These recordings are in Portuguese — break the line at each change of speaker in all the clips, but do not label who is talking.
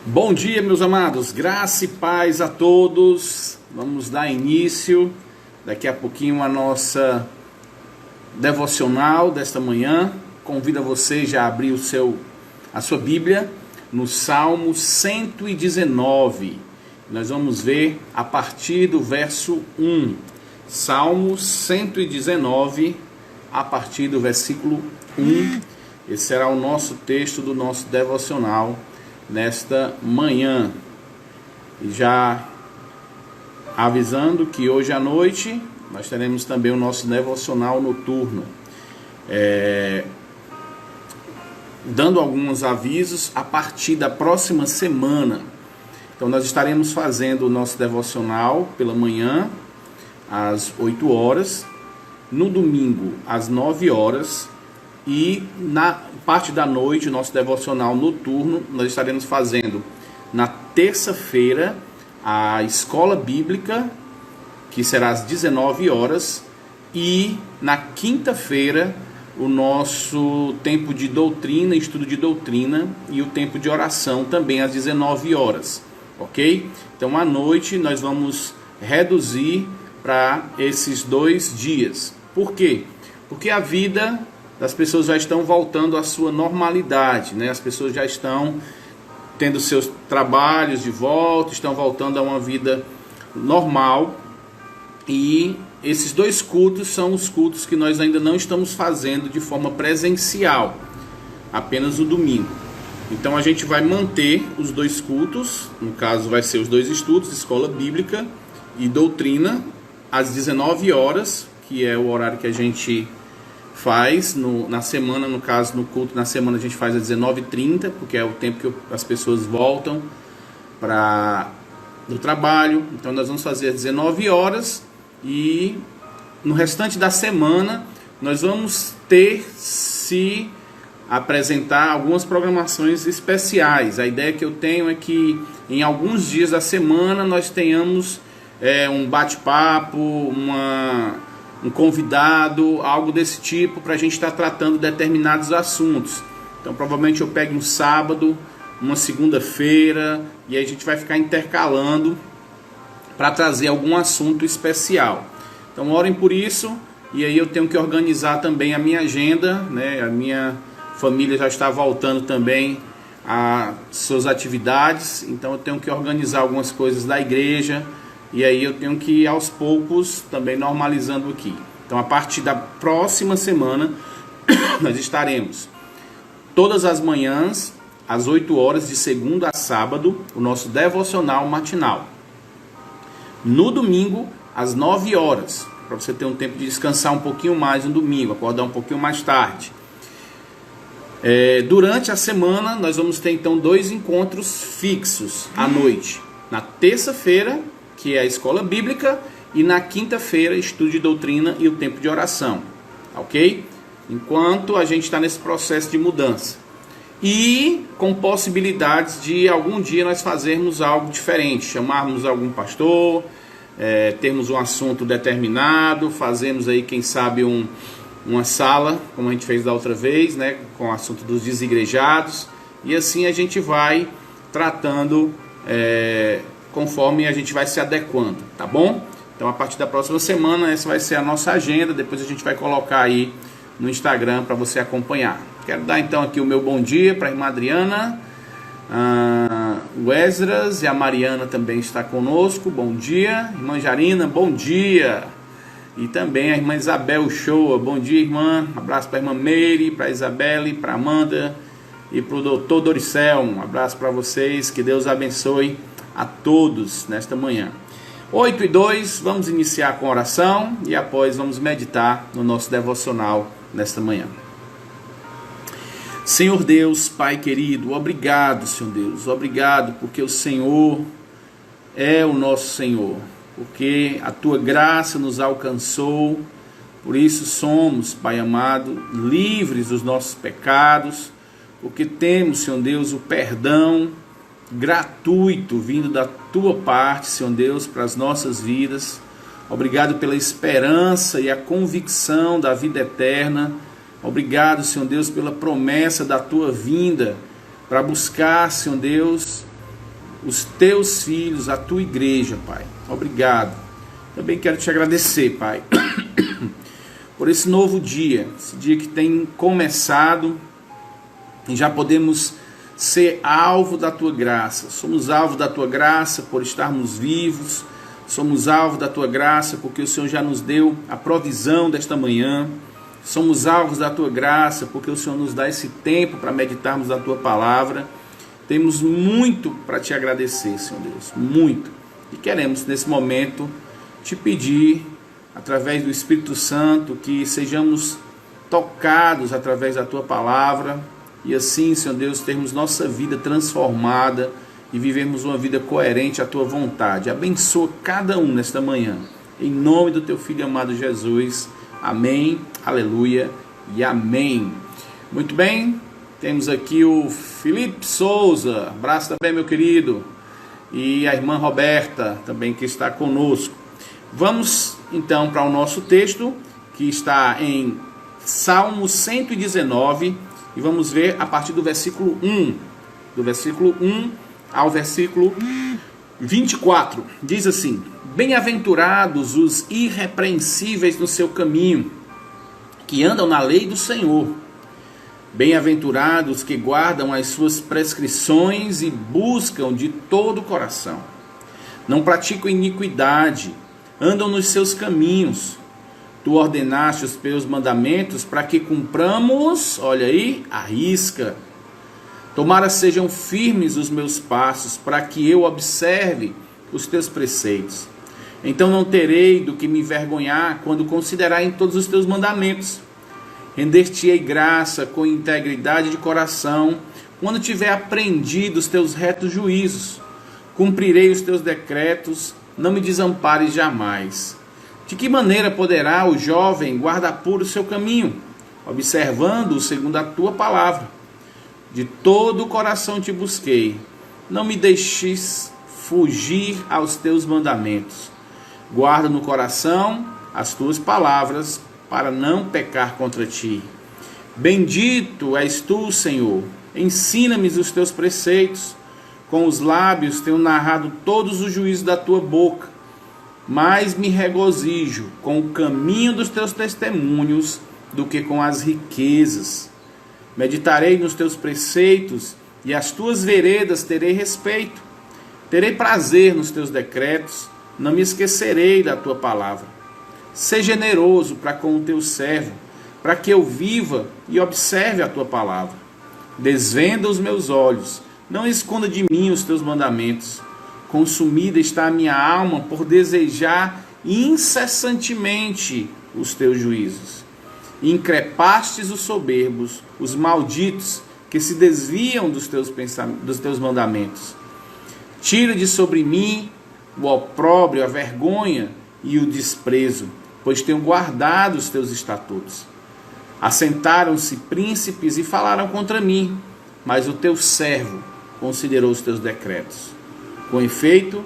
Bom dia, meus amados, graça e paz a todos. Vamos dar início daqui a pouquinho a nossa devocional desta manhã. Convido a você já a abrir a sua Bíblia no Salmo 119. Nós vamos ver a partir do verso 1. Salmo 119, a partir do versículo 1. Esse será o nosso texto do nosso devocional nesta manhã. E já avisando que hoje à noite nós teremos também o nosso devocional noturno, dando alguns avisos a partir da próxima semana. Então nós estaremos fazendo o nosso devocional pela manhã às 8 horas, no domingo às 9 horas, e na parte da noite, o nosso devocional noturno, nós estaremos fazendo na terça-feira a escola bíblica, que será às 19 horas, e na quinta-feira o nosso tempo de doutrina, estudo de doutrina, e o tempo de oração também às 19 horas, ok? Então à noite nós vamos reduzir para esses 2 dias. Por quê? Porque a vida das pessoas já estão voltando à sua normalidade, né? As pessoas já estão tendo seus trabalhos de volta, estão voltando a uma vida normal, e esses 2 cultos são os cultos que nós ainda não estamos fazendo de forma presencial, apenas o domingo. Então a gente vai manter os 2 cultos, no caso vai ser os 2 estudos, escola bíblica e doutrina, às 19 horas, que é o horário que a gente faz na semana. No caso, no culto na semana a gente faz às 19h30, porque é o tempo que as pessoas voltam do trabalho. Então nós vamos fazer às 19 horas, e no restante da semana nós vamos apresentar algumas programações especiais. A ideia que eu tenho é que em alguns dias da semana nós tenhamos um bate-papo, um convidado, algo desse tipo, para a gente estar tratando determinados assuntos. Então provavelmente eu pego um sábado, uma segunda-feira, e aí a gente vai ficar intercalando para trazer algum assunto especial. Então orem por isso, e aí eu tenho que organizar também a minha agenda, né? A minha família já está voltando também às suas atividades, então eu tenho que organizar algumas coisas da igreja, e aí eu tenho que ir aos poucos também normalizando aqui. Então a partir da próxima semana nós estaremos todas as manhãs às 8 horas, de segunda a sábado, o nosso devocional matinal. No domingo às 9 horas, para você ter um tempo de descansar um pouquinho mais no domingo, acordar um pouquinho mais tarde. Durante a semana nós vamos ter então 2 encontros fixos à noite. Na terça-feira, que é a escola bíblica, e na quinta-feira, estudo de doutrina e o tempo de oração, ok? Enquanto a gente está nesse processo de mudança. E com possibilidades de algum dia nós fazermos algo diferente, chamarmos algum pastor, termos um assunto determinado, fazermos aí, quem sabe, uma sala, como a gente fez da outra vez, né, com o assunto dos desigrejados, e assim a gente vai tratando conforme a gente vai se adequando, tá bom? Então a partir da próxima semana essa vai ser a nossa agenda, depois a gente vai colocar aí no Instagram para você acompanhar. Quero dar então aqui o meu bom dia para a irmã Adriana, o Esdras, e a Mariana também está conosco, bom dia. Irmã Jarina, bom dia. E também a irmã Isabel Shoa, bom dia, irmã. Abraço para a irmã Meire, para a Isabelle, para a Amanda e para o doutor Doricel. Um abraço para vocês, que Deus abençoe a todos nesta manhã. 8h02, vamos iniciar com oração e após vamos meditar no nosso devocional nesta manhã. Senhor Deus, Pai querido, obrigado, Senhor Deus, obrigado porque o Senhor é o nosso Senhor, porque a Tua graça nos alcançou, por isso somos, Pai amado, livres dos nossos pecados, porque temos, Senhor Deus, o perdão gratuito vindo da Tua parte, Senhor Deus, para as nossas vidas. Obrigado pela esperança e a convicção da vida eterna. Obrigado, Senhor Deus, pela promessa da Tua vinda para buscar, Senhor Deus, os teus filhos, a tua igreja, Pai. Obrigado. Também quero te agradecer, Pai, por esse novo dia, esse dia que tem começado e já podemos ser alvo da tua graça. Somos alvo da tua graça por estarmos vivos, somos alvo da tua graça porque o Senhor já nos deu a provisão desta manhã, somos alvos da tua graça porque o Senhor nos dá esse tempo para meditarmos a tua palavra. Temos muito para te agradecer, Senhor Deus, muito. E queremos nesse momento te pedir, através do Espírito Santo, que sejamos tocados através da tua palavra e assim, Senhor Deus, termos nossa vida transformada e vivemos uma vida coerente à tua vontade. Abençoa cada um nesta manhã, em nome do teu Filho amado Jesus. Amém, aleluia e amém. Muito bem, temos aqui o Felipe Souza, abraço também, meu querido, e a irmã Roberta também que está conosco. Vamos então para o nosso texto, que está em Salmo 119, e vamos ver a partir do versículo 1, do versículo 1 ao versículo 24. Diz assim: Bem-aventurados os irrepreensíveis no seu caminho, que andam na lei do Senhor. Bem-aventurados que guardam as suas prescrições e buscam de todo o coração. Não praticam iniquidade, andam nos seus caminhos. Tu ordenaste os teus mandamentos para que cumpramos, olha aí, a risca. Tomara sejam firmes os meus passos, para que eu observe os teus preceitos. Então não terei do que me envergonhar quando considerar em todos os teus mandamentos. Render-te-ei graça com integridade de coração, quando tiver aprendido os teus retos juízos. Cumprirei os teus decretos, não me desampares jamais. De que maneira poderá o jovem guardar puro o seu caminho, observando-o segundo a tua palavra? De todo o coração te busquei, não me deixes fugir aos teus mandamentos. Guarda no coração as tuas palavras, para não pecar contra ti. Bendito és tu, Senhor, ensina-me os teus preceitos. Com os lábios tenho narrado todos os juízos da tua boca. Mais me regozijo com o caminho dos teus testemunhos do que com as riquezas. Meditarei nos teus preceitos e às tuas veredas terei respeito. Terei prazer nos teus decretos, não me esquecerei da tua palavra. Sê generoso para com o teu servo, para que eu viva e observe a tua palavra. Desvenda os meus olhos, não esconda de mim os teus mandamentos. Consumida está a minha alma por desejar incessantemente os teus juízos. Increpastes os soberbos, os malditos, que se desviam dos teus mandamentos. Tira de sobre mim o opróbrio, a vergonha e o desprezo, pois tenho guardado os teus estatutos. Assentaram-se príncipes e falaram contra mim, mas o teu servo considerou os teus decretos. Com efeito,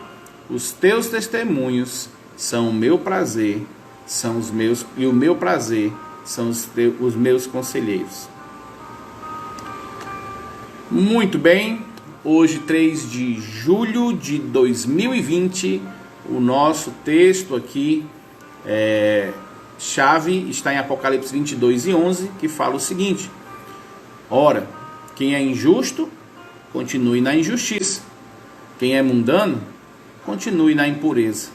os teus testemunhos são o meu prazer, são os meus, e o meu prazer são os meus conselheiros. Muito bem, hoje 3 de julho de 2020, o nosso texto aqui, chave, está em Apocalipse 22:11, que fala o seguinte: Ora, quem é injusto, continue na injustiça. Quem é mundano, continue na impureza.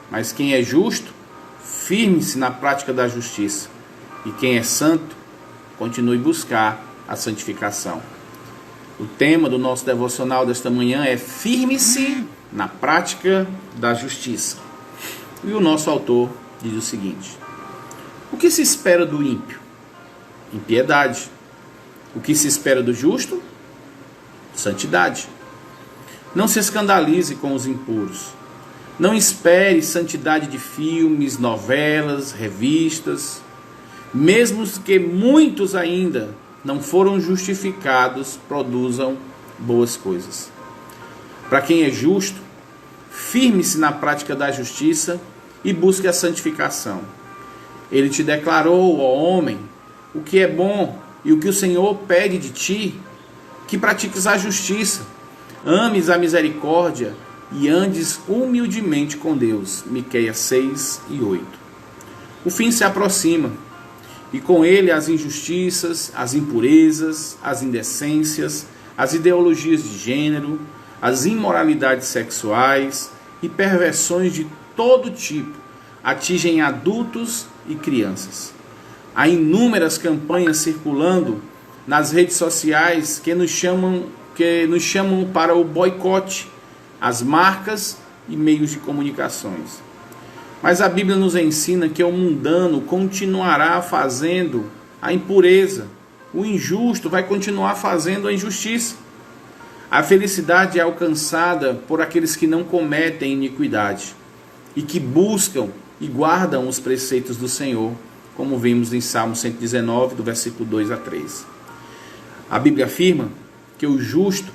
Mas quem é justo, firme-se na prática da justiça. E quem é santo, continue a buscar a santificação. O tema do nosso devocional desta manhã é firme-se na prática da justiça. E o nosso autor diz o seguinte: o que se espera do ímpio? Impiedade. O que se espera do justo? Santidade. Não se escandalize com os impuros. Não espere santidade de filmes, novelas, revistas. Mesmo que muitos ainda não foram justificados, produzam boas coisas. Para quem é justo, firme-se na prática da justiça e busque a santificação. Ele te declarou, ó homem, o que é bom e o que o Senhor pede de ti, que pratiques a justiça, ames a misericórdia e andes humildemente com Deus. Miqueias 6:8. O fim se aproxima, e com ele as injustiças, as impurezas, as indecências, as ideologias de gênero, as imoralidades sexuais e perversões de todo tipo atingem adultos e crianças. Há inúmeras campanhas circulando nas redes sociais que nos chamam para o boicote às marcas e meios de comunicações. Mas a Bíblia nos ensina que o mundano continuará fazendo a impureza, o injusto vai continuar fazendo a injustiça. A felicidade é alcançada por aqueles que não cometem iniquidade e que buscam e guardam os preceitos do Senhor, como vimos em Salmo 119, do versículo 2 a 3. A Bíblia afirma que o justo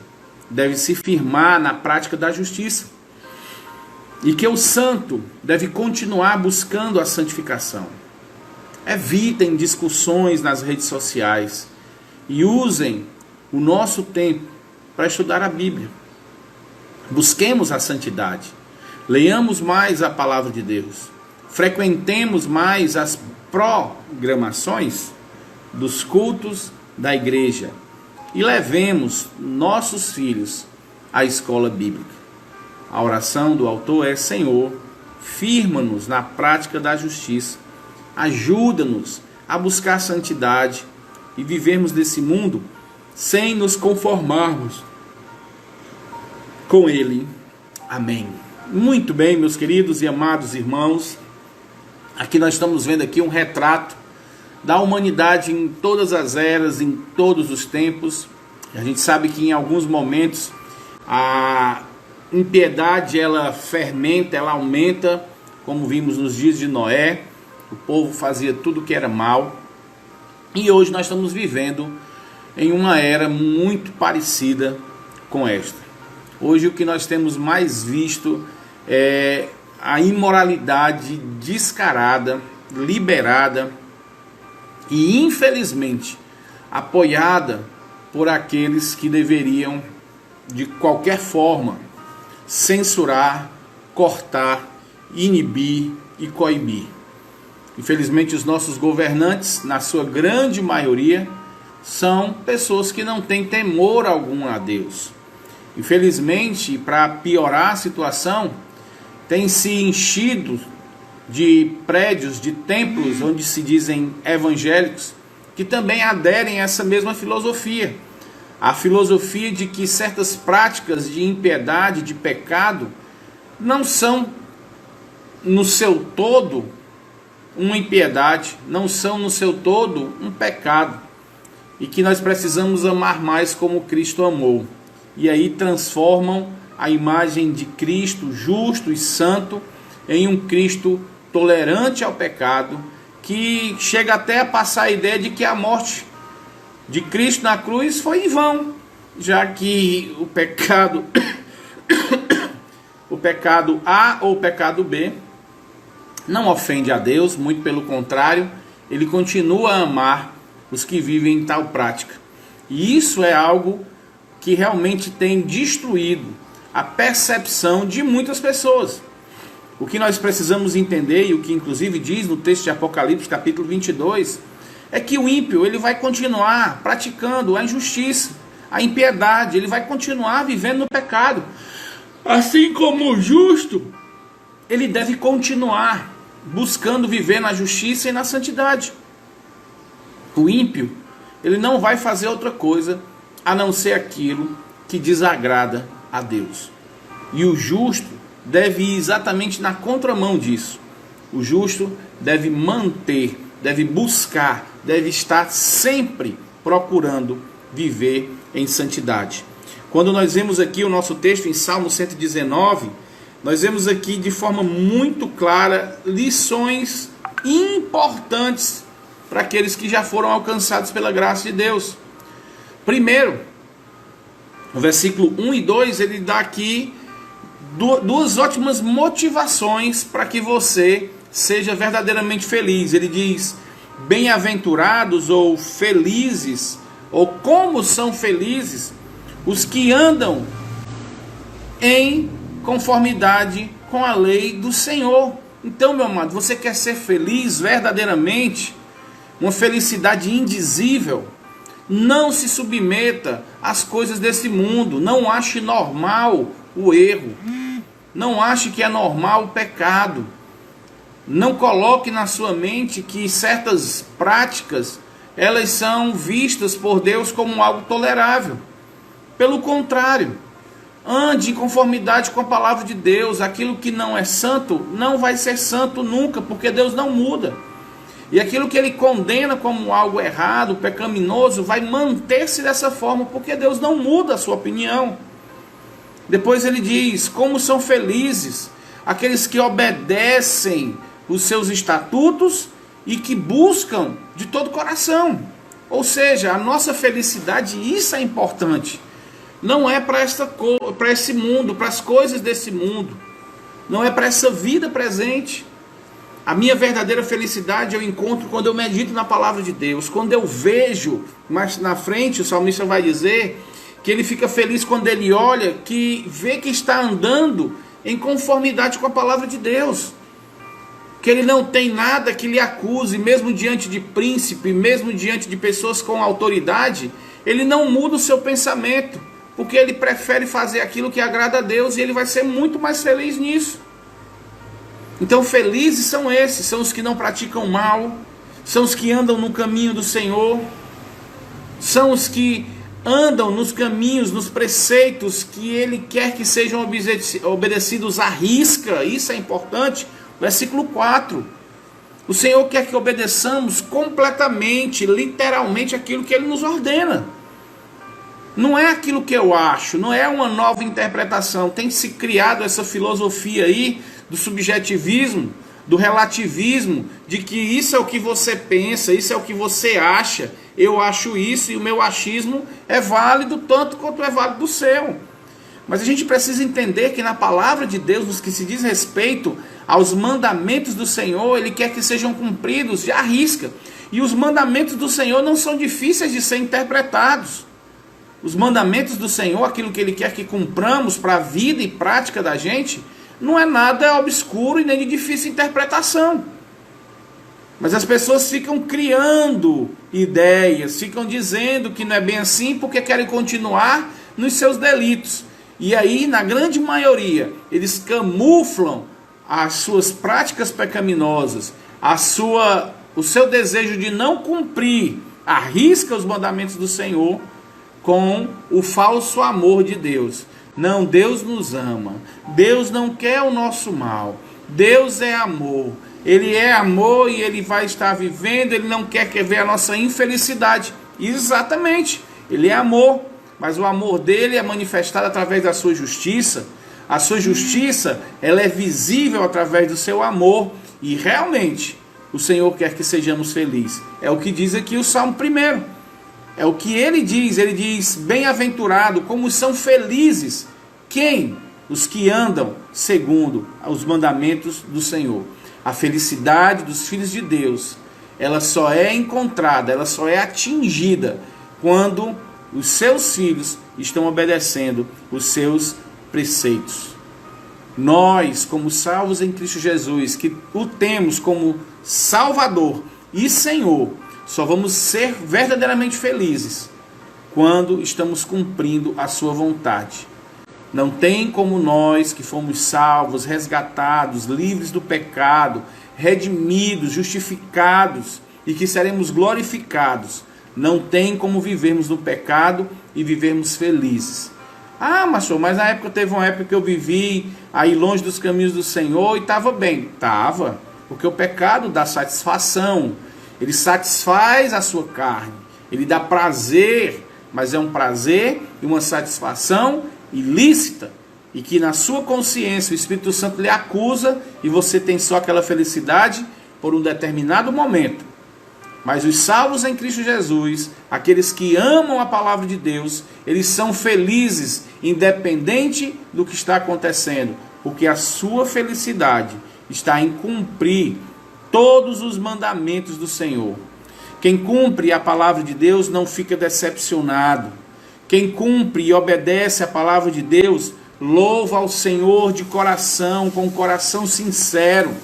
deve se firmar na prática da justiça e que o santo deve continuar buscando a santificação. Evitem discussões nas redes sociais e usem o nosso tempo para estudar a Bíblia. Busquemos a santidade, leiamos mais a palavra de Deus, frequentemos mais as programações dos cultos da igreja e levemos nossos filhos à escola bíblica. A oração do autor é: Senhor, firma-nos na prática da justiça, ajuda-nos a buscar santidade e vivermos nesse mundo sem nos conformarmos com ele. Amém. Muito bem, meus queridos e amados irmãos, aqui nós estamos vendo aqui um retrato da humanidade em todas as eras, em todos os tempos. A gente sabe que em alguns momentos a impiedade ela fermenta, ela aumenta, como vimos nos dias de Noé. O povo fazia tudo que era mal. E hoje nós estamos vivendo em uma era muito parecida com esta. Hoje o que nós temos mais visto é a imoralidade descarada, liberada e infelizmente apoiada por aqueles que deveriam de qualquer forma censurar, cortar, inibir e coibir. Infelizmente os nossos governantes, na sua grande maioria, são pessoas que não têm temor algum a Deus. Infelizmente, para piorar a situação, tem se enchido de prédios, de templos onde se dizem evangélicos, que também aderem a essa mesma filosofia. A filosofia de que certas práticas de impiedade, de pecado, não são no seu todo uma impiedade, não são no seu todo um pecado, e que nós precisamos amar mais como Cristo amou. E aí transformam a imagem de Cristo justo e santo em um Cristo tolerante ao pecado, que chega até a passar a ideia de que a morte de Cristo na cruz foi em vão, já que o pecado A ou o pecado B não ofende a Deus, muito pelo contrário, ele continua a amar os que vivem em tal prática. E isso é algo que realmente tem destruído a percepção de muitas pessoas. O que nós precisamos entender, e o que inclusive diz no texto de Apocalipse, capítulo 22, é que o ímpio ele vai continuar praticando a injustiça, a impiedade, ele vai continuar vivendo no pecado. Assim como o justo, ele deve continuar buscando viver na justiça e na santidade. O ímpio, ele não vai fazer outra coisa a não ser aquilo que desagrada a Deus. E o justo deve ir exatamente na contramão disso. O justo deve manter, deve buscar, deve estar sempre procurando viver em santidade. Quando nós vemos aqui o nosso texto em Salmo 119, nós vemos aqui de forma muito clara lições importantes para aqueles que já foram alcançados pela graça de Deus. Primeiro, no versículo 1 e 2, ele dá aqui duas ótimas motivações para que você seja verdadeiramente feliz. Ele diz: bem-aventurados ou felizes, ou como são felizes os que andam em conformidade com a lei do Senhor. Então, meu amado, você quer ser feliz verdadeiramente, uma felicidade indizível, não se submeta às coisas desse mundo, não ache normal o erro, não ache que é normal o pecado, não coloque na sua mente que certas práticas, elas são vistas por Deus como algo tolerável. Pelo contrário, ande em conformidade com a palavra de Deus. Aquilo que não é santo, não vai ser santo nunca, porque Deus não muda. E aquilo que Ele condena como algo errado, pecaminoso, vai manter-se dessa forma, porque Deus não muda a sua opinião. Depois ele diz, como são felizes aqueles que obedecem os seus estatutos e que buscam de todo o coração. Ou seja, a nossa felicidade, isso é importante. Não é para esse mundo, para as coisas desse mundo. Não é para essa vida presente. A minha verdadeira felicidade eu encontro quando eu medito na palavra de Deus. Quando eu vejo, mais na frente o salmista vai dizer que ele fica feliz quando ele olha, que vê que está andando em conformidade com a palavra de Deus. Que ele não tem nada que lhe acuse, mesmo diante de príncipe, mesmo diante de pessoas com autoridade, ele não muda o seu pensamento. Porque ele prefere fazer aquilo que agrada a Deus e ele vai ser muito mais feliz nisso. Então felizes são esses, são os que não praticam mal, são os que andam no caminho do Senhor, são os que andam nos caminhos, nos preceitos que Ele quer que sejam obedecidos à risca. Isso é importante. Versículo 4. O Senhor quer que obedeçamos completamente, literalmente aquilo que Ele nos ordena. Não é aquilo que eu acho, não é uma nova interpretação. Tem se criado essa filosofia aí do subjetivismo, do relativismo, de que isso é o que você pensa, isso é o que você acha, eu acho isso e o meu achismo é válido tanto quanto é válido o seu. Mas a gente precisa entender que na palavra de Deus, nos que se diz respeito aos mandamentos do Senhor, Ele quer que sejam cumpridos à risca. E os mandamentos do Senhor não são difíceis de ser interpretados. Os mandamentos do Senhor, aquilo que Ele quer que cumpramos para a vida e prática da gente, não é nada obscuro e nem de difícil interpretação. Mas as pessoas ficam criando ideias, ficam dizendo que não é bem assim porque querem continuar nos seus delitos. E aí, na grande maioria, eles camuflam as suas práticas pecaminosas, o seu desejo de não cumprir à risca os mandamentos do Senhor, com o falso amor de Deus. Não, Deus nos ama. Deus não quer o nosso mal. Deus é amor. Ele é amor e Ele vai estar vivendo. Ele não quer ver a nossa infelicidade. Exatamente. Ele é amor. Mas o amor dele é manifestado através da sua justiça. A sua justiça, ela é visível através do seu amor. E realmente, o Senhor quer que sejamos felizes. É o que diz aqui o Salmo 1. É o que ele diz, bem-aventurado, como são felizes. Quem? Os que andam segundo os mandamentos do Senhor. A felicidade dos filhos de Deus, ela só é encontrada, ela só é atingida quando os seus filhos estão obedecendo os seus preceitos. Nós, como salvos em Cristo Jesus, que o temos como Salvador e Senhor, só vamos ser verdadeiramente felizes quando estamos cumprindo a sua vontade. Não tem como nós que fomos salvos, resgatados, livres do pecado, redimidos, justificados e que seremos glorificados. Não tem como vivermos no pecado e vivermos felizes. Ah, mas na época teve uma época que eu vivi aí longe dos caminhos do Senhor e estava bem. Estava, porque o pecado dá satisfação. Ele satisfaz a sua carne, ele dá prazer, mas é um prazer e uma satisfação ilícita, e que na sua consciência o Espírito Santo lhe acusa e você tem só aquela felicidade por um determinado momento. Mas os salvos em Cristo Jesus, aqueles que amam a palavra de Deus, eles são felizes, independente do que está acontecendo, porque a sua felicidade está em cumprir todos os mandamentos do Senhor. Quem cumpre a palavra de Deus não fica decepcionado. Quem cumpre e obedece a palavra de Deus louva ao Senhor de coração, com um coração sincero.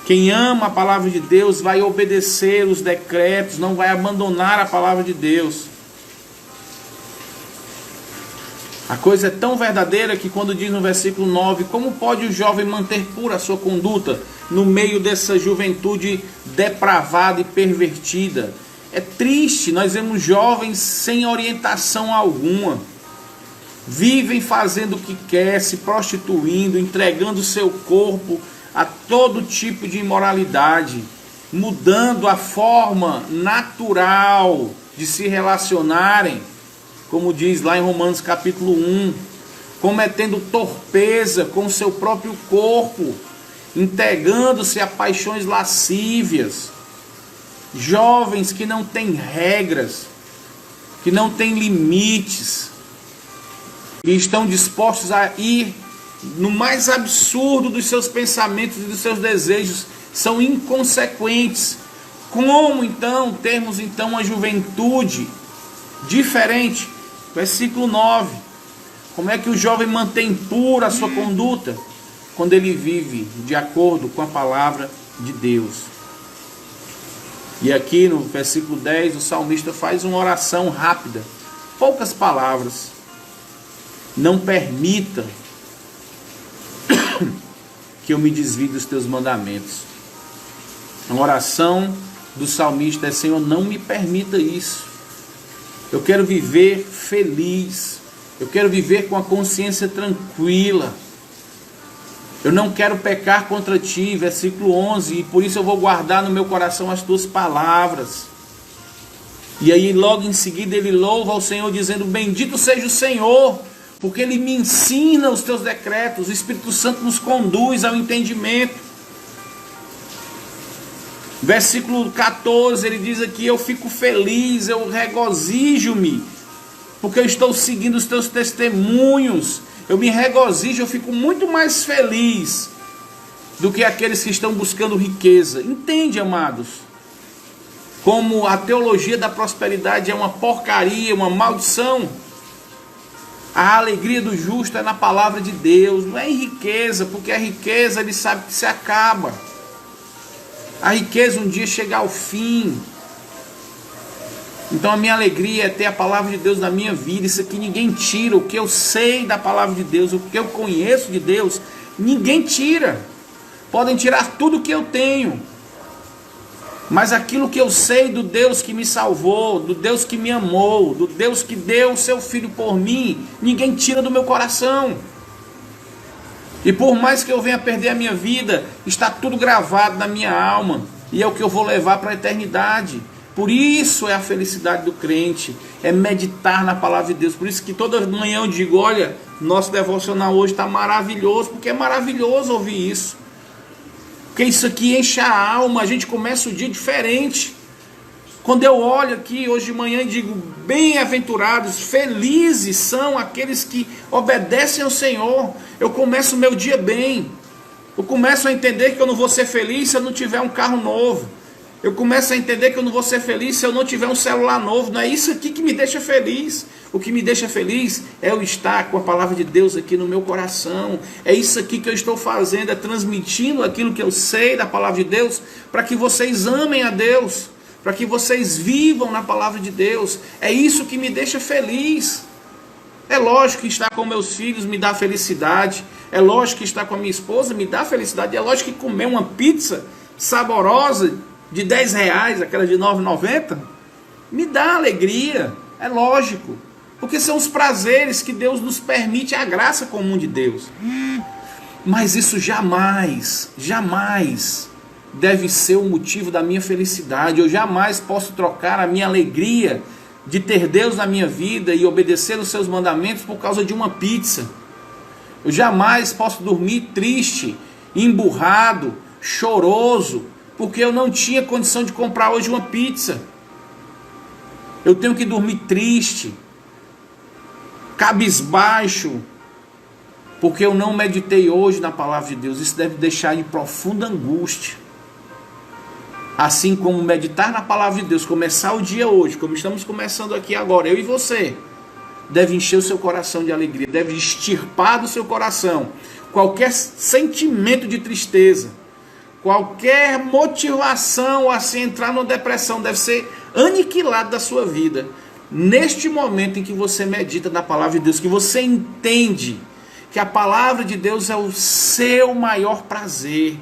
Quem ama a palavra de Deus vai obedecer os decretos, não vai abandonar a palavra de Deus. A coisa é tão verdadeira que quando diz no versículo 9, como pode o jovem manter pura a sua conduta no meio dessa juventude depravada e pervertida? É triste, nós vemos jovens sem orientação alguma. Vivem fazendo o que quer, se prostituindo, entregando seu corpo a todo tipo de imoralidade, mudando a forma natural de se relacionarem, como diz lá em Romanos capítulo 1, cometendo torpeza com seu próprio corpo, entregando-se a paixões lascívias, jovens que não têm regras, que não têm limites, e estão dispostos a ir no mais absurdo dos seus pensamentos e dos seus desejos, são inconsequentes. Como então termos então uma juventude diferente? Versículo 9. Como é que o jovem mantém pura a sua conduta? Quando ele vive de acordo com a palavra de Deus. E aqui no versículo 10, o salmista faz uma oração rápida, poucas palavras. Não permita que eu me desvie dos teus mandamentos. A oração do salmista é: Senhor, não me permita isso. Eu quero viver feliz. Eu quero viver com a consciência tranquila. Eu não quero pecar contra ti, versículo 11, e por isso eu vou guardar no meu coração as tuas palavras. E aí logo em seguida ele louva ao Senhor dizendo: bendito seja o Senhor, porque Ele me ensina os teus decretos. O Espírito Santo nos conduz ao entendimento. Versículo 14, ele diz aqui: eu fico feliz, eu regozijo-me, porque eu estou seguindo os teus testemunhos. Eu me regozijo, eu fico muito mais feliz do que aqueles que estão buscando riqueza. Entende, amados? Como a teologia da prosperidade é uma porcaria, uma maldição. A alegria do justo é na palavra de Deus, não é em riqueza, porque a riqueza ele sabe que se acaba. A riqueza um dia chega ao fim. Então a minha alegria é ter a palavra de Deus na minha vida. Isso aqui ninguém tira. O que eu sei da palavra de Deus, o que eu conheço de Deus, ninguém tira. Podem tirar tudo que eu tenho, mas aquilo que eu sei do Deus que me salvou, do Deus que me amou, do Deus que deu o seu Filho por mim, ninguém tira do meu coração. E por mais que eu venha perder a minha vida, está tudo gravado na minha alma, e é o que eu vou levar para a eternidade. Por isso é a felicidade do crente, é meditar na palavra de Deus. Por isso que toda manhã eu digo: olha, nosso devocional hoje está maravilhoso, porque é maravilhoso ouvir isso. Porque isso aqui enche a alma, a gente começa o dia diferente. Quando eu olho aqui hoje de manhã e digo: bem-aventurados, felizes são aqueles que obedecem ao Senhor, eu começo o meu dia bem. Eu começo a entender que eu não vou ser feliz se eu não tiver um carro novo. Eu começo a entender que eu não vou ser feliz se eu não tiver um celular novo. Não é isso aqui que me deixa feliz. O que me deixa feliz é eu estar com a palavra de Deus aqui no meu coração. É isso aqui que eu estou fazendo, é transmitindo aquilo que eu sei da palavra de Deus, para que vocês amem a Deus, para que vocês vivam na palavra de Deus. É isso que me deixa feliz. É lógico que estar com meus filhos me dá felicidade. É lógico que estar com a minha esposa me dá felicidade. É lógico que comer uma pizza saborosa de R$10, aquela de R$ 9,90, me dá alegria. É lógico, porque são os prazeres que Deus nos permite, a graça comum de Deus. Mas isso jamais deve ser o motivo da minha felicidade. Eu jamais posso trocar a minha alegria de ter Deus na minha vida e obedecer os seus mandamentos por causa de uma pizza. Eu jamais posso dormir triste, emburrado, choroso, porque eu não tinha condição de comprar hoje uma pizza. Eu tenho que dormir triste, cabisbaixo, porque eu não meditei hoje na palavra de Deus. Isso deve deixar em profunda angústia. Assim como meditar na palavra de Deus, começar o dia hoje, como estamos começando aqui agora, eu e você, deve encher o seu coração de alegria, deve extirpar do seu coração qualquer sentimento de tristeza, qualquer motivação a se entrar numa depressão, deve ser aniquilado da sua vida. Neste momento em que você medita na palavra de Deus, que você entende que a palavra de Deus é o seu maior prazer,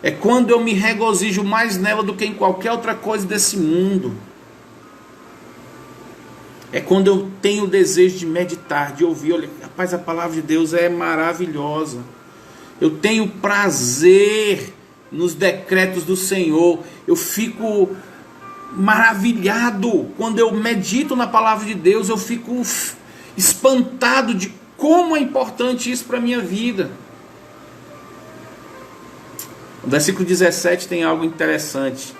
é quando eu me regozijo mais nela do que em qualquer outra coisa desse mundo. É quando eu tenho o desejo de meditar, de ouvir. Olha, rapaz, a palavra de Deus é maravilhosa. Eu tenho prazer nos decretos do Senhor. Eu fico maravilhado quando eu medito na palavra de Deus. Eu fico espantado de como é importante isso para a minha vida. No versículo 17 tem algo interessante.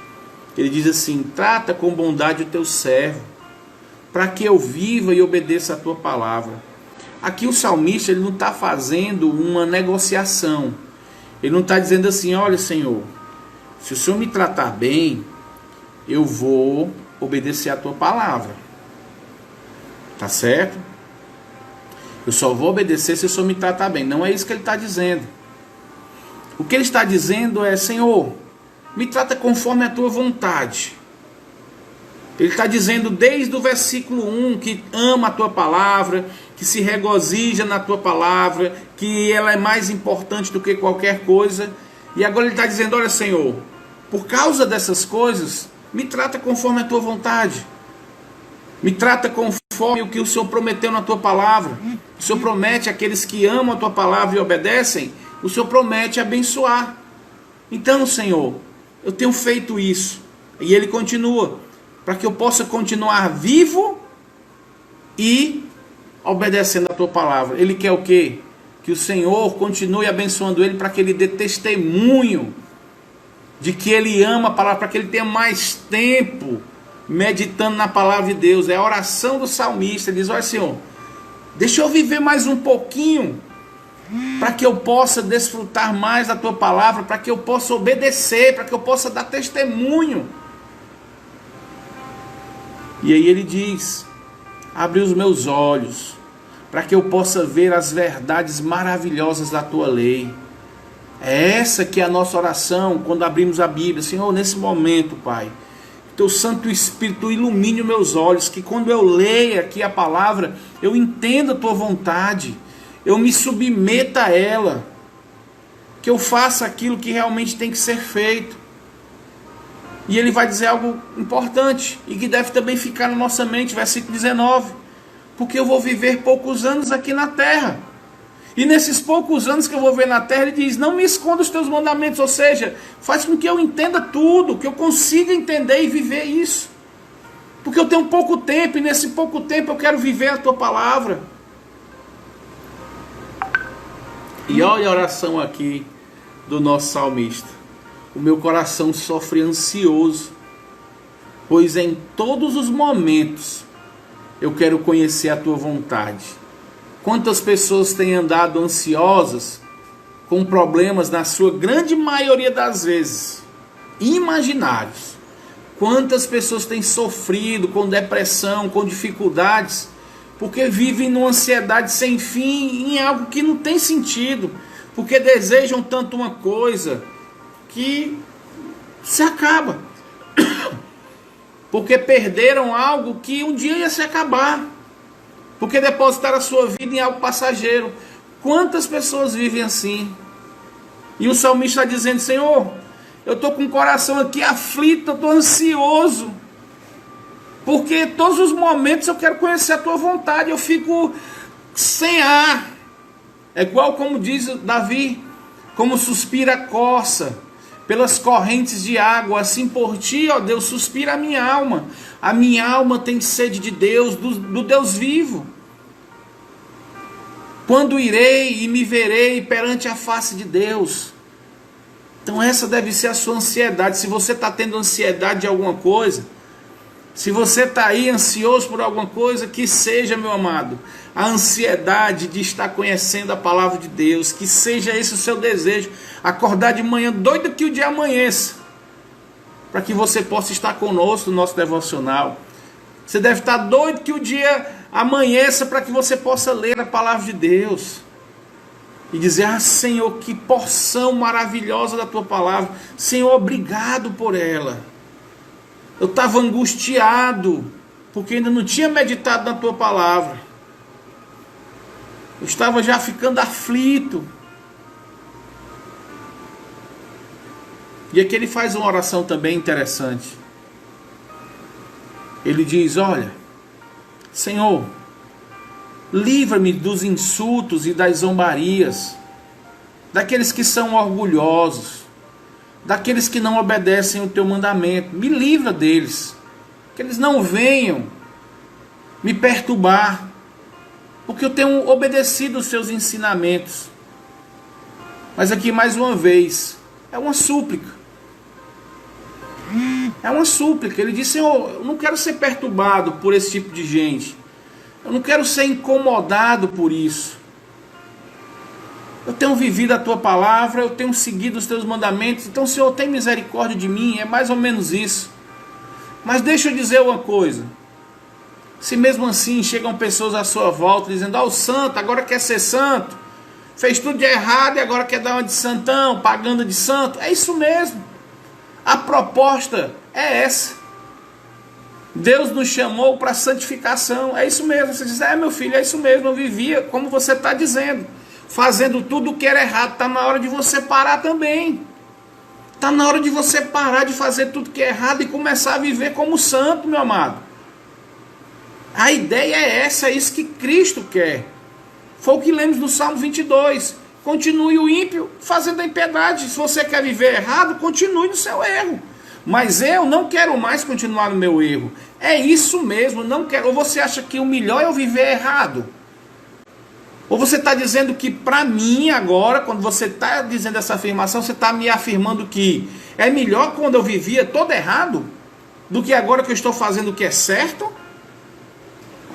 Ele diz assim: trata com bondade o teu servo, para que eu viva e obedeça a tua palavra. Aqui o salmista, ele não está fazendo uma negociação. Ele não está dizendo assim: olha, Senhor, se o Senhor me tratar bem, eu vou obedecer a tua palavra. Tá certo? Eu só vou obedecer se o Senhor me tratar bem. Não é isso que ele está dizendo. O que ele está dizendo é: Senhor, me trata conforme a tua vontade. Ele está dizendo desde o versículo 1 que ama a tua palavra, que se regozija na tua palavra, que ela é mais importante do que qualquer coisa. E agora ele está dizendo: olha, Senhor, por causa dessas coisas, me trata conforme a tua vontade. Me trata conforme o que o Senhor prometeu na tua palavra. O Senhor promete àqueles que amam a tua palavra e obedecem, o Senhor promete abençoar. Então, Senhor, eu tenho feito isso. E ele continua: para que eu possa continuar vivo e obedecendo a tua palavra. Ele quer o quê? Que o Senhor continue abençoando ele, para que ele dê testemunho de que ele ama a palavra, para que ele tenha mais tempo meditando na palavra de Deus. É a oração do salmista. Ele diz: olha, Senhor, deixa eu viver mais um pouquinho, para que eu possa desfrutar mais da tua palavra, para que eu possa obedecer, para que eu possa dar testemunho. E aí ele diz: abre os meus olhos, para que eu possa ver as verdades maravilhosas da tua lei. É essa que é a nossa oração quando abrimos a Bíblia. Senhor, nesse momento, Pai, teu Santo Espírito ilumine os meus olhos, que quando eu leia aqui a palavra, eu entenda a tua vontade, eu me submeta a ela, que eu faça aquilo que realmente tem que ser feito. E ele vai dizer algo importante, e que deve também ficar na nossa mente, versículo 19: porque eu vou viver poucos anos aqui na terra, e nesses poucos anos que eu vou ver na terra, ele diz: não me esconda os teus mandamentos. Ou seja, faz com que eu entenda tudo, que eu consiga entender e viver isso, porque eu tenho pouco tempo, e nesse pouco tempo eu quero viver a tua palavra. E olha a oração aqui do nosso salmista: o meu coração sofre ansioso, pois em todos os momentos eu quero conhecer a tua vontade. Quantas pessoas têm andado ansiosas, com problemas, na sua grande maioria das vezes, imaginários. Quantas pessoas têm sofrido com depressão, com dificuldades, porque vivem numa ansiedade sem fim, em algo que não tem sentido, porque desejam tanto uma coisa que se acaba, porque perderam algo que um dia ia se acabar, porque depositaram a sua vida em algo passageiro. Quantas pessoas vivem assim? E o salmista está dizendo: Senhor, eu estou com o coração aqui aflito, eu estou ansioso, porque todos os momentos eu quero conhecer a tua vontade, eu fico sem ar. É igual como diz Davi: como suspira a corça pelas correntes de água, assim por ti, ó Deus, suspira a minha alma. A minha alma tem sede de Deus, do Deus vivo. Quando irei e me verei perante a face de Deus? Então essa deve ser a sua ansiedade. Se você está tendo ansiedade de alguma coisa, se você está aí ansioso por alguma coisa, que seja, meu amado, a ansiedade de estar conhecendo a palavra de Deus, que seja esse o seu desejo, acordar de manhã doido que o dia amanheça, para que você possa estar conosco no nosso devocional. Você deve estar doido que o dia Amanheça para que você possa ler a palavra de Deus e dizer: ah, Senhor, que porção maravilhosa da tua palavra. Senhor, obrigado por ela. Eu estava angustiado porque ainda não tinha meditado na tua palavra. Eu estava já ficando aflito. E aqui ele faz uma oração também interessante. Ele diz: olha, Senhor, livra-me dos insultos e das zombarias, daqueles que são orgulhosos, daqueles que não obedecem o teu mandamento. Me livra deles, que eles não venham me perturbar, porque eu tenho obedecido os seus ensinamentos. Mas aqui mais uma vez, é uma súplica. É uma súplica. Ele diz: Senhor, eu não quero ser perturbado por esse tipo de gente. Eu não quero ser incomodado por isso. Eu tenho vivido a tua palavra, eu tenho seguido os teus mandamentos. Então, Senhor, tem misericórdia de mim. É mais ou menos isso. Mas deixa eu dizer uma coisa. Se mesmo assim chegam pessoas à sua volta dizendo: ah, o santo agora quer ser santo, fez tudo de errado e agora quer dar uma de santão, pagando de santo. É isso mesmo. A proposta é essa. Deus nos chamou para santificação. É isso mesmo. Você diz: é, meu filho, é isso mesmo. Eu vivia como você está dizendo, fazendo tudo o que era errado. Está na hora de você parar também. Está na hora de você parar de fazer tudo que é errado e começar a viver como santo, meu amado. A ideia é essa, é isso que Cristo quer. Foi o que lemos no Salmo 22. Continue o ímpio fazendo a impiedade. Se você quer viver errado, continue no seu erro. Mas eu não quero mais continuar no meu erro. É isso mesmo, não quero. Ou você acha que o melhor é eu viver errado? Ou você está dizendo que para mim agora, quando você está dizendo essa afirmação, você está me afirmando que é melhor quando eu vivia todo errado do que agora que eu estou fazendo o que é certo?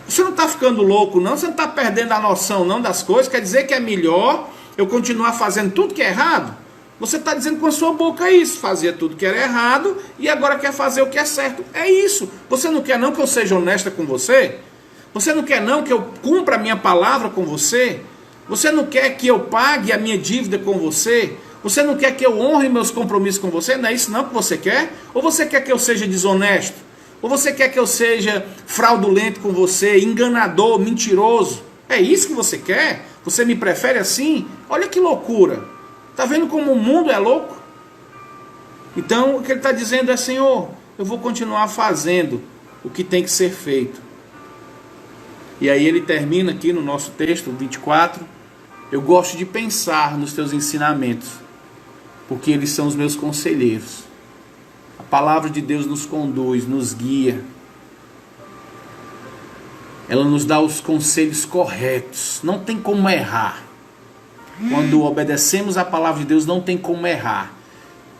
Você não está ficando louco não? Você não está perdendo a noção não das coisas? Quer dizer que é melhor eu continuar fazendo tudo que é errado? Você está dizendo com a sua boca isso. Fazia tudo que era errado e agora quer fazer o que é certo. É isso. Você não quer não que eu seja honesta com você? Você não quer não que eu cumpra a minha palavra com você? Você não quer que eu pague a minha dívida com você? Você não quer que eu honre meus compromissos com você? Não é isso não que você quer? Ou você quer que eu seja desonesto? Ou você quer que eu seja fraudulento com você, enganador, mentiroso? É isso que você quer? Você me prefere assim? Olha que loucura. Está vendo como o mundo é louco? Então o que ele está dizendo é: Senhor, eu vou continuar fazendo o que tem que ser feito. E aí ele termina aqui no nosso texto 24. Eu gosto de pensar nos teus ensinamentos, porque eles são os meus conselheiros. A palavra de Deus nos conduz, nos guia. Ela nos dá os conselhos corretos. Não tem como errar. Quando obedecemos a palavra de Deus, não tem como errar.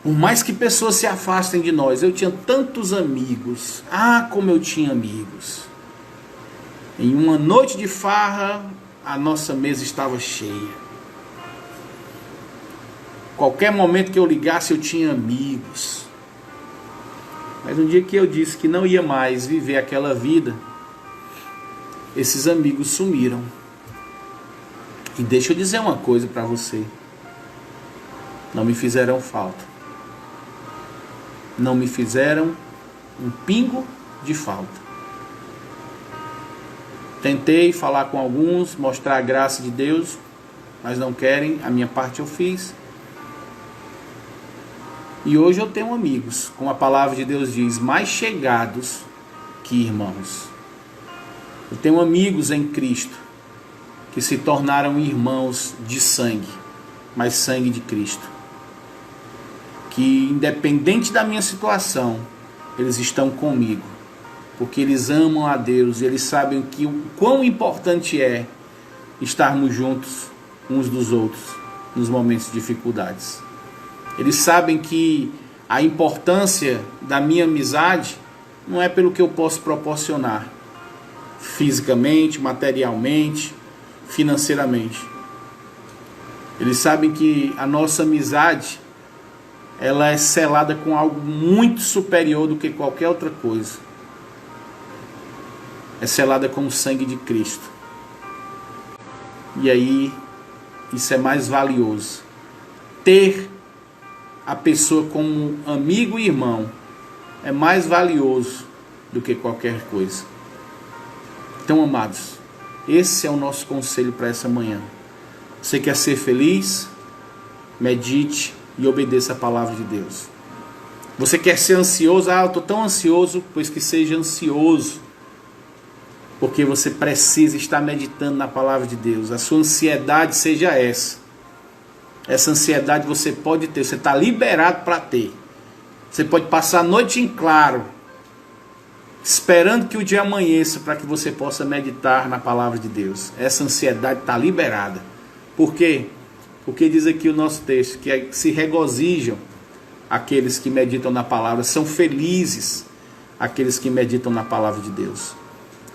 Por mais que pessoas se afastem de nós. Eu tinha tantos amigos. Ah, como eu tinha amigos. Em uma noite de farra, a nossa mesa estava cheia. Qualquer momento que eu ligasse, eu tinha amigos. Mas um dia que eu disse que não ia mais viver aquela vida, esses amigos sumiram. E deixa eu dizer uma coisa para você. Não me fizeram falta. Não me fizeram um pingo de falta. Tentei falar com alguns, mostrar a graça de Deus, mas não querem. A minha parte eu fiz. E hoje eu tenho amigos, como a palavra de Deus diz, mais chegados que irmãos. Eu tenho amigos em Cristo que se tornaram irmãos de sangue, mas sangue de Cristo. Que independente da minha situação, eles estão comigo, porque eles amam a Deus e eles sabem que o quão importante é estarmos juntos uns dos outros nos momentos de dificuldades. Eles sabem que a importância da minha amizade não é pelo que eu posso proporcionar, fisicamente, materialmente, financeiramente. Eles sabem que a nossa amizade, ela é selada com algo muito superior do que qualquer outra coisa. é selada com o sangue de Cristo. E aí, isso é mais valioso. Ter a pessoa como amigo e irmão é mais valioso do que qualquer coisa. Então, amados, esse é o nosso conselho para essa manhã. Você quer ser feliz? Medite e obedeça a palavra de Deus. Você quer ser ansioso? Eu estou tão ansioso. Pois que seja ansioso, porque você precisa estar meditando na palavra de Deus. A sua ansiedade seja essa. Essa ansiedade você pode ter, você está liberado para ter. Você pode passar a noite em claro, esperando que o dia amanheça para que você possa meditar na palavra de Deus. Essa ansiedade está liberada. Por quê? Porque diz aqui o nosso texto que se regozijam aqueles que meditam na palavra, são felizes aqueles que meditam na palavra de Deus.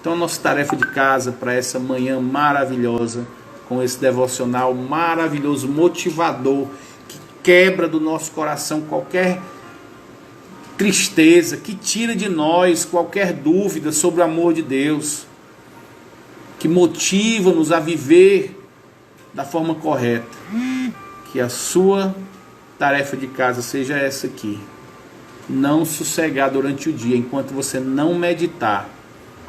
Então a nossa tarefa de casa para essa manhã maravilhosa, com esse devocional maravilhoso, motivador, que quebra do nosso coração qualquer tristeza, que tira de nós qualquer dúvida sobre o amor de Deus, que motiva-nos a viver da forma correta. Que a sua tarefa de casa seja essa aqui: não sossegar durante o dia enquanto você não meditar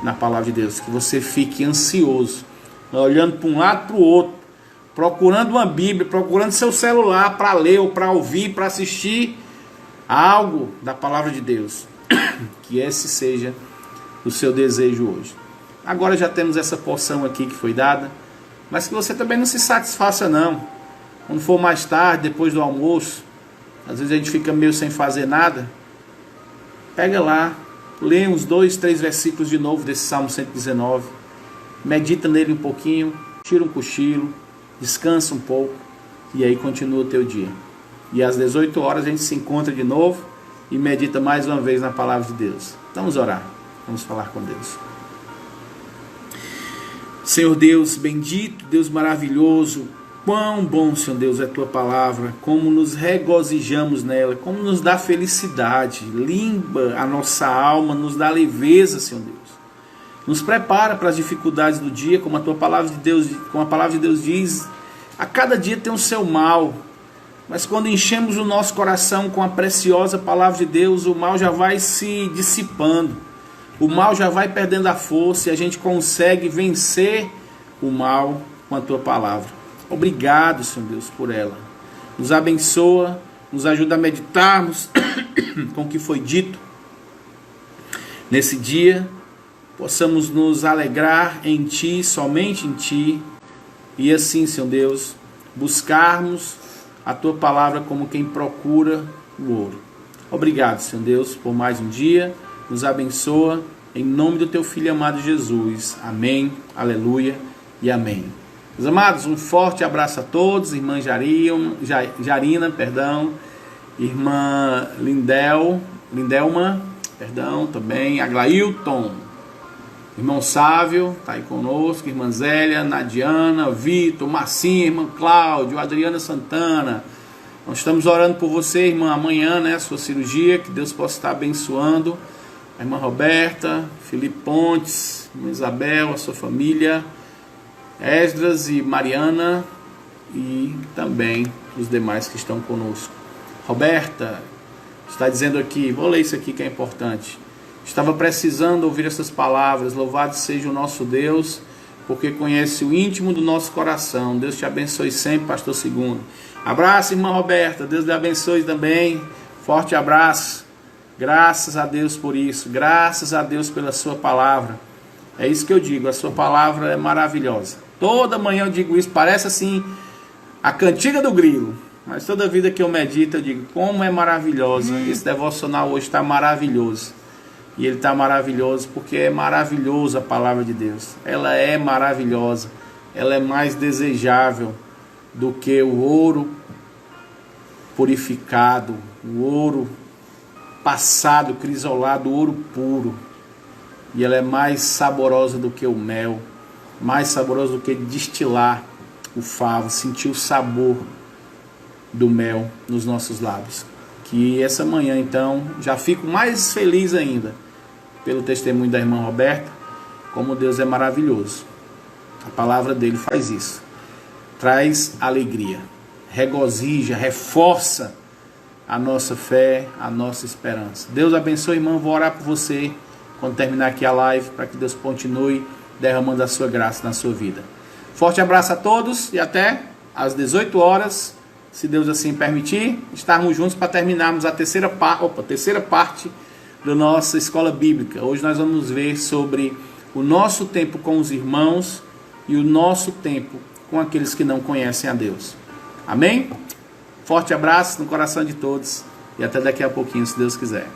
na palavra de Deus, que você fique ansioso, olhando para um lado para o outro, procurando uma Bíblia, procurando seu celular para ler ou para ouvir, para assistir algo da palavra de Deus. Que esse seja o seu desejo hoje. Agora já temos essa porção aqui que foi dada, mas que você também não se satisfaça não. Quando for mais tarde, depois do almoço, às vezes a gente fica meio sem fazer nada, pega lá, lê uns 2, 3 versículos de novo desse Salmo 119, medita nele um pouquinho, tira um cochilo, descansa um pouco, e aí continua o teu dia. E às 18 horas a gente se encontra de novo e medita mais uma vez na palavra de Deus. Vamos orar, vamos falar com Deus. Senhor Deus bendito, Deus maravilhoso, quão bom, Senhor Deus, é a tua palavra, como nos regozijamos nela, como nos dá felicidade, limpa a nossa alma, nos dá leveza, Senhor Deus. Nos prepara para as dificuldades do dia, como a tua palavra de Deus, como a palavra de Deus diz, a cada dia tem o seu mal, mas quando enchemos o nosso coração com a preciosa palavra de Deus, o mal já vai se dissipando, o mal já vai perdendo a força e a gente consegue vencer o mal com a tua palavra. Obrigado, Senhor Deus, por ela. Nos abençoa, nos ajuda a meditarmos com o que foi dito nesse dia. Possamos nos alegrar em Ti, somente em Ti. E assim, Senhor Deus, buscarmos a Tua palavra como quem procura o ouro. Obrigado, Senhor Deus, por mais um dia. Nos abençoa, em nome do Teu Filho amado Jesus. Amém, aleluia e amém. Meus amados, um forte abraço a todos, irmã Jarina, irmã Lindelma, também, Aglailton, irmão Sávio, está aí conosco, irmã Zélia, Nadiana, Vitor, Marcinha, irmã Cláudio, Adriana Santana. Nós estamos orando por você, irmã, amanhã, né, a sua cirurgia, que Deus possa estar abençoando. A irmã Roberta, Felipe Pontes, irmã Isabel, a sua família, Esdras e Mariana e também os demais que estão conosco. Roberta está dizendo aqui, vou ler isso aqui que é importante. Estava precisando ouvir essas palavras. Louvado seja o nosso Deus, porque conhece o íntimo do nosso coração. Deus te abençoe sempre, pastor Segundo. Abraço, irmã Roberta, Deus lhe abençoe também. Forte abraço. Graças a Deus por isso, graças a Deus pela sua palavra. É isso que eu digo, a sua palavra é maravilhosa. Toda manhã eu digo isso, parece assim a cantiga do grilo, mas toda vida que eu medito eu digo, como é maravilhosa. Esse devocional hoje está maravilhoso. E ele está maravilhoso porque é maravilhoso a palavra de Deus. Ela é maravilhosa, ela é mais desejável do que o ouro purificado, o ouro passado, crisolado, o ouro puro. E ela é mais saborosa do que o mel, mais saborosa do que destilar o favo, sentir o sabor do mel nos nossos lábios. Que essa manhã, então, já fico mais feliz ainda pelo testemunho da irmã Roberta como Deus é maravilhoso. A palavra dele faz isso. Traz alegria, regozija, reforça a nossa fé, a nossa esperança. Deus abençoe, irmão. Vou orar por você quando terminar aqui a live, para que Deus continue derramando a sua graça na sua vida. Forte abraço a todos e até às 18 horas, se Deus assim permitir, estarmos juntos para terminarmos a terceira parte da nossa escola bíblica. Hoje nós vamos ver sobre o nosso tempo com os irmãos e o nosso tempo com aqueles que não conhecem a Deus. Amém? Forte abraço no coração de todos e até daqui a pouquinho, se Deus quiser.